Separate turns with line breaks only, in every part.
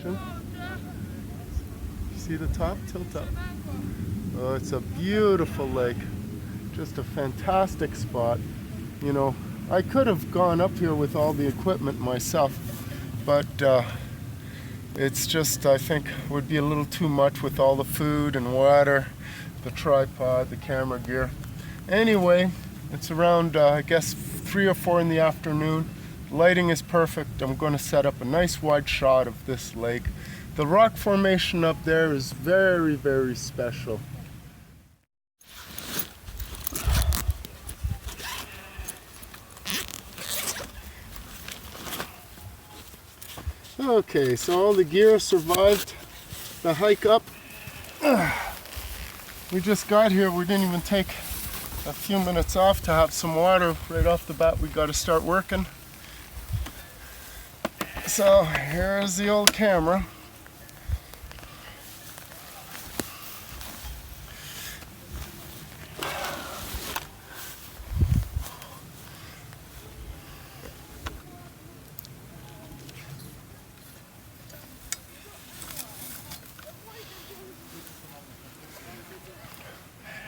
reflection. See the top? Tilt up. Oh, it's a beautiful lake. Just a fantastic spot. You know, I could have gone up here with all the equipment myself, but it's just, I think, would be a little too much with all the food and water, the tripod, the camera gear. Anyway, it's around, I guess, 3 or 4 in the afternoon. Lighting is perfect. I'm going to set up a nice wide shot of this lake. The rock formation up there is very, very special. Okay, so all the gear survived the hike up. We just got here. We didn't even take a few minutes off to have some water. Right off the bat, we got to start working. So here's the old camera.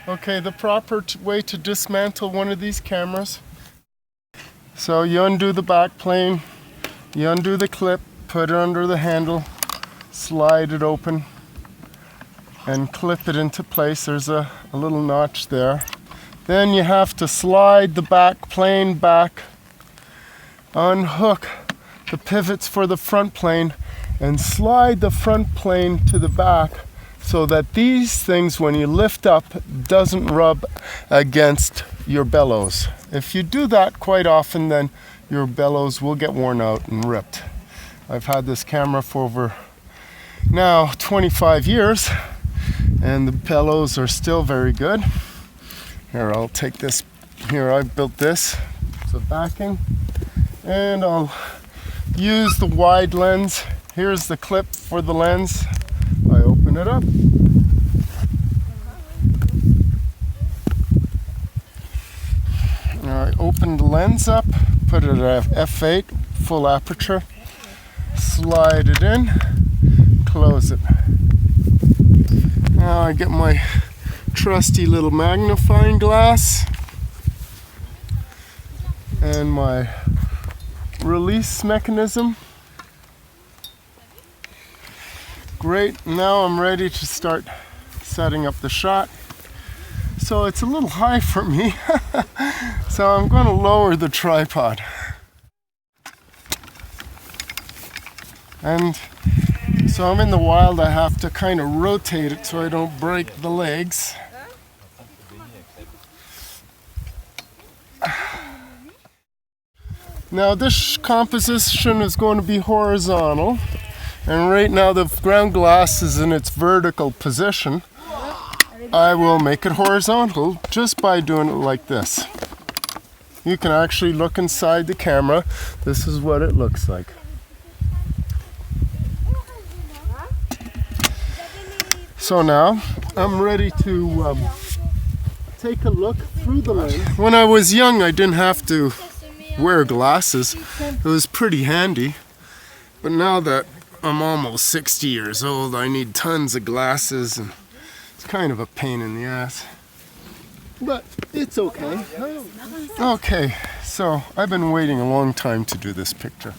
Okay, the proper way to dismantle one of these cameras. So you undo the back plane, you undo the clip, put it under the handle, slide it open, and clip it into place. There's a little notch there. Then you have to slide the back plane back, unhook the pivots for the front plane, and slide the front plane to the back, so that these things, when you lift up, doesn't rub against your bellows. If you do that quite often, then your bellows will get worn out and ripped. I've had this camera for over now 25 years, and the bellows are still very good. Here, I'll take this. Here, I built this. It's a backing, and I'll use the wide lens. Here's the clip for the lens. I open it up. I open the lens up, put it at f8, full aperture, slide it in, close it. Now I get my trusty little magnifying glass and my release mechanism. Great, now I'm ready to start setting up the shot. So it's a little high for me, so I'm going to lower the tripod. And so I'm in the wild, I have to kind of rotate it so I don't break the legs. Now this composition is going to be horizontal. And right now the ground glass is in its vertical position. I will make it horizontal just by doing it like this. You can actually look inside the camera. This is what it looks like. So now I'm ready to take a look through the lens. When I was young, I didn't have to wear glasses. It was pretty handy. But now that I'm almost 60 years old, I need tons of glasses, and it's kind of a pain in the ass. But it's okay. Okay, so I've been waiting a long time to do this picture.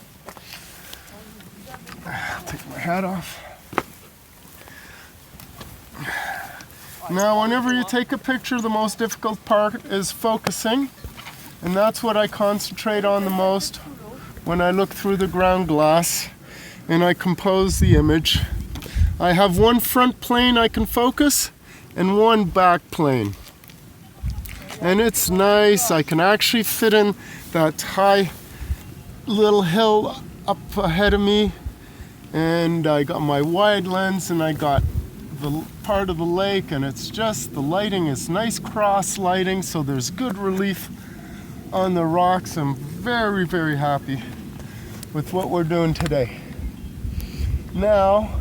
I'll take my hat off. Now, whenever you take a picture, the most difficult part is focusing, and that's what I concentrate on the most when I look through the ground glass and I compose the image. I have one front plane I can focus and one back plane. And it's nice. I can actually fit in that high little hill up ahead of me. And I got my wide lens and I got the part of the lake, and it's just, the lighting is nice cross lighting, so there's good relief on the rocks. I'm very, very happy with what we're doing today. Now,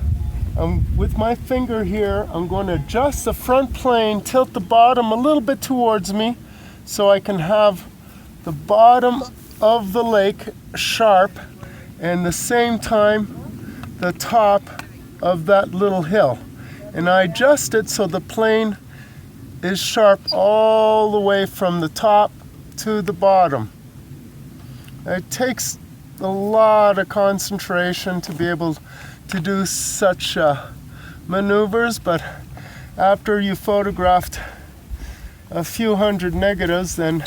with my finger here, I'm going to adjust the front plane, tilt the bottom a little bit towards me so I can have the bottom of the lake sharp, and at the same time the top of that little hill. And I adjust it so the plane is sharp all the way from the top to the bottom. It takes a lot of concentration to be able to do such maneuvers, but after you photographed a few hundred negatives, then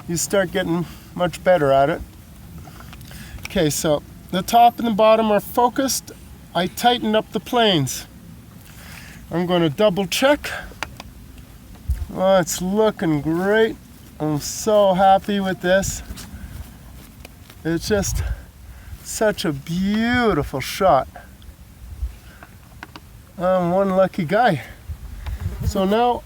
you start getting much better at it. Okay, so the top and the bottom are focused. I tighten up the planes. I'm going to double check. Oh, it's looking great. I'm so happy with this. It's just such a beautiful shot. I'm one lucky guy. So now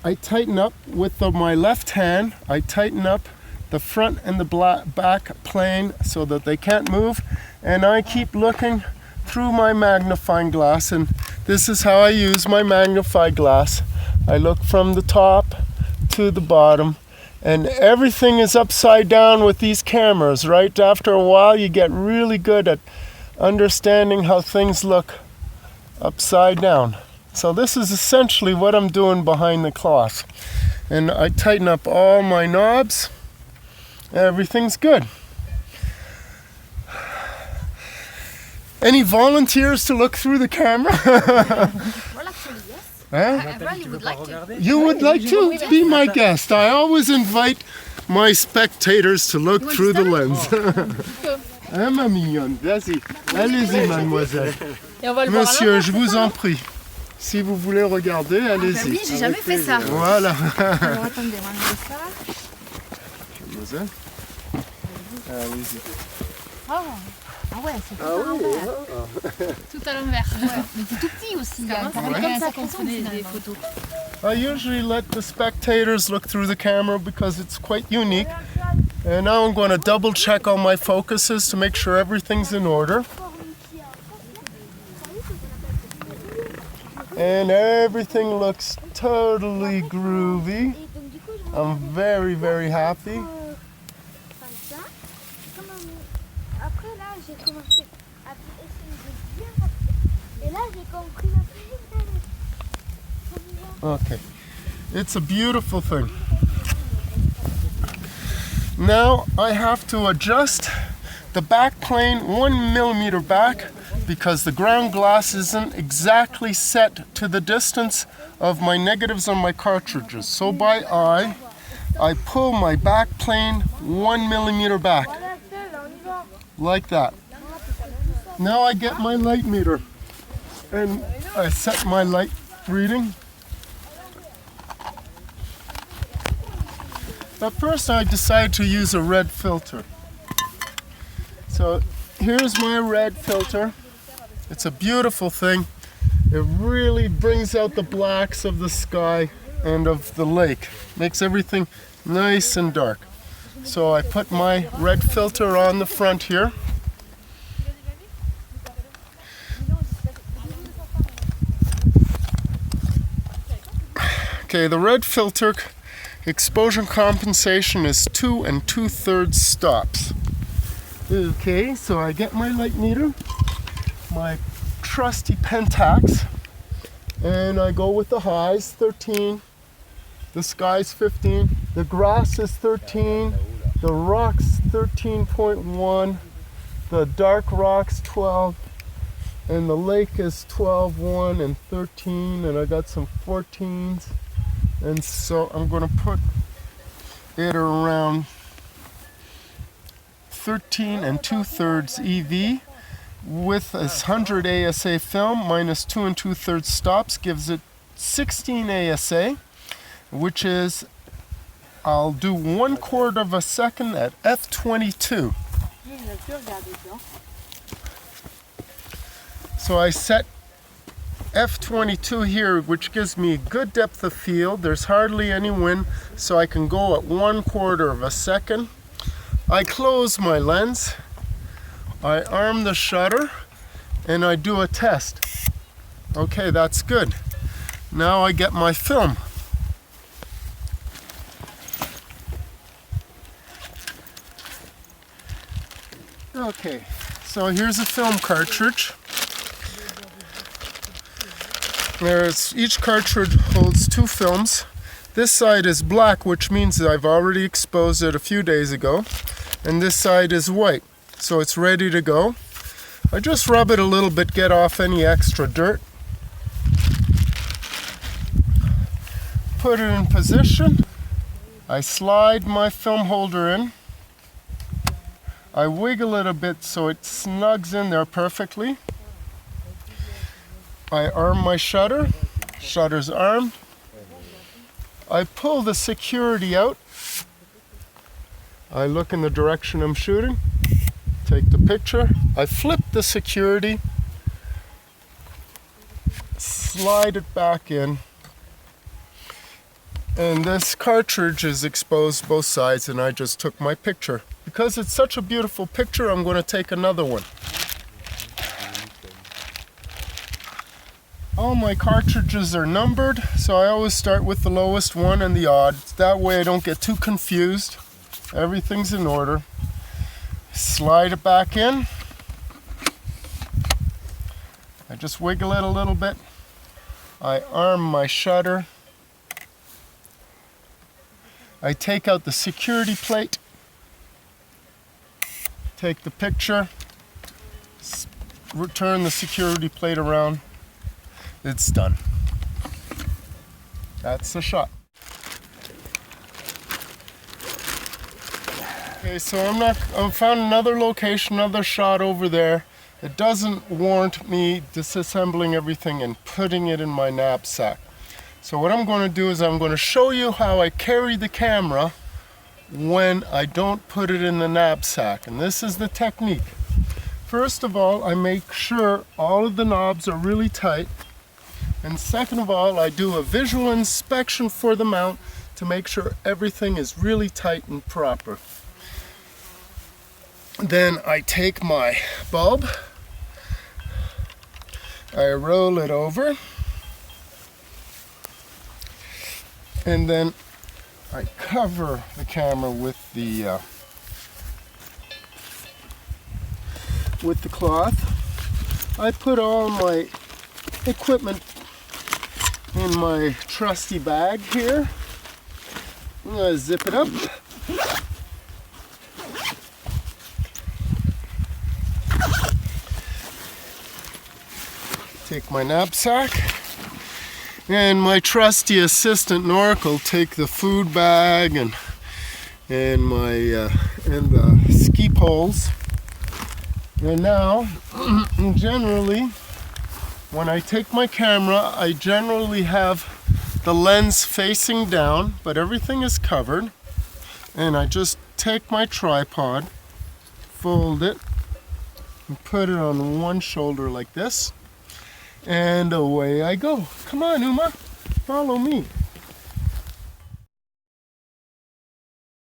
I tighten up with my left hand. I tighten up the front and the back plane so that they can't move. And I keep looking through my magnifying glass. And this is how I use my magnifying glass. I look from the top to the bottom. And everything is upside down with these cameras, right? After a while, you get really good at understanding how things look upside down. So this is essentially what I'm doing behind the cloth. And I tighten up all my knobs. Everything's good. Any volunteers to look through the camera?
Well, actually, yes. I really would like to.
You would like to be my guest. I always invite my spectators to look through the lens. Hein, ma mignonne, vas-y. Allez-y, mademoiselle. Monsieur, je vous en prie. Si vous voulez regarder, allez-y.
Oui, j'ai jamais fait ça.
Voilà.
Alors attendez, on va enlever ça.
Mademoiselle. Allez-y.
Ah ouais, c'est tout à l'envers. Tout à l'envers. Ouais. Mais c'est tout petit aussi. Comme ça qu'on fait des photos.
I usually let the spectators look through the camera because it's quite unique. And now I'm going to double check all my focuses to make sure everything's in order. And everything looks totally groovy. I'm very, very happy. Okay, it's a beautiful thing. Now I have to adjust the back plane 1 millimeter back because the ground glass isn't exactly set to the distance of my negatives on my cartridges. So by eye, I pull my back plane 1 millimeter back, like that. Now I get my light meter and I set my light reading. But first I decided to use a red filter. So here's my red filter. It's a beautiful thing. It really brings out the blacks of the sky and of the lake. Makes everything nice and dark. So I put my red filter on the front here. Okay, the red filter exposure compensation is 2 2/3 stops. Okay, so I get my light meter, my trusty Pentax, and I go with the highs, 13, the sky's 15, the grass is 13, the rocks 13.1, the dark rocks 12, and the lake is 12.1 and 13, and I got some 14s. And so I'm going to put it around 13 2/3 EV with a 100 ASA film minus 2 2/3 stops gives it 16 ASA, which is, I'll do 1/4 of a second at f/22. So I set f/22 here, which gives me a good depth of field. There's hardly any wind, so I can go at 1/4 of a second. I close my lens, I arm the shutter, and I do a test. Okay, that's good. Now I get my film. Okay, So here's a film cartridge. Each cartridge holds 2 films. This side is black, which means that I've already exposed it a few days ago. And this side is white, so it's ready to go. I just rub it a little bit, get off any extra dirt. Put it in position. I slide my film holder in. I wiggle it a bit so it snugs in there perfectly. I arm my shutter. Shutter's armed. I pull the security out. I look in the direction I'm shooting. Take the picture. I flip the security. Slide it back in. And this cartridge is exposed both sides, and I just took my picture. Because it's such a beautiful picture, I'm going to take another one. All my cartridges are numbered, so I always start with the lowest one and the odd. That way I don't get too confused. Everything's in order. Slide it back in. I just wiggle it a little bit. I arm my shutter. I take out the security plate. Take the picture. Return the security plate around. It's done. That's the shot. Okay, so I found another location, another shot over there. It doesn't warrant me disassembling everything and putting it in my knapsack. So what I'm going to do is I'm going to show you how I carry the camera when I don't put it in the knapsack. And this is the technique. First of all, I make sure all of the knobs are really tight. And second of all, I do a visual inspection for the mount to make sure everything is really tight and proper. Then I take my bulb, I roll it over, and then I cover the camera with the cloth. I put all my equipment in my trusty bag here. I'm going to zip it up. Take my knapsack, and my trusty assistant Nork will take the food bag and the ski poles. And now, generally, when I take my camera, I generally have the lens facing down, but everything is covered. And I just take my tripod, fold it, and put it on one shoulder like this. And away I go. Come on, Uma, follow me.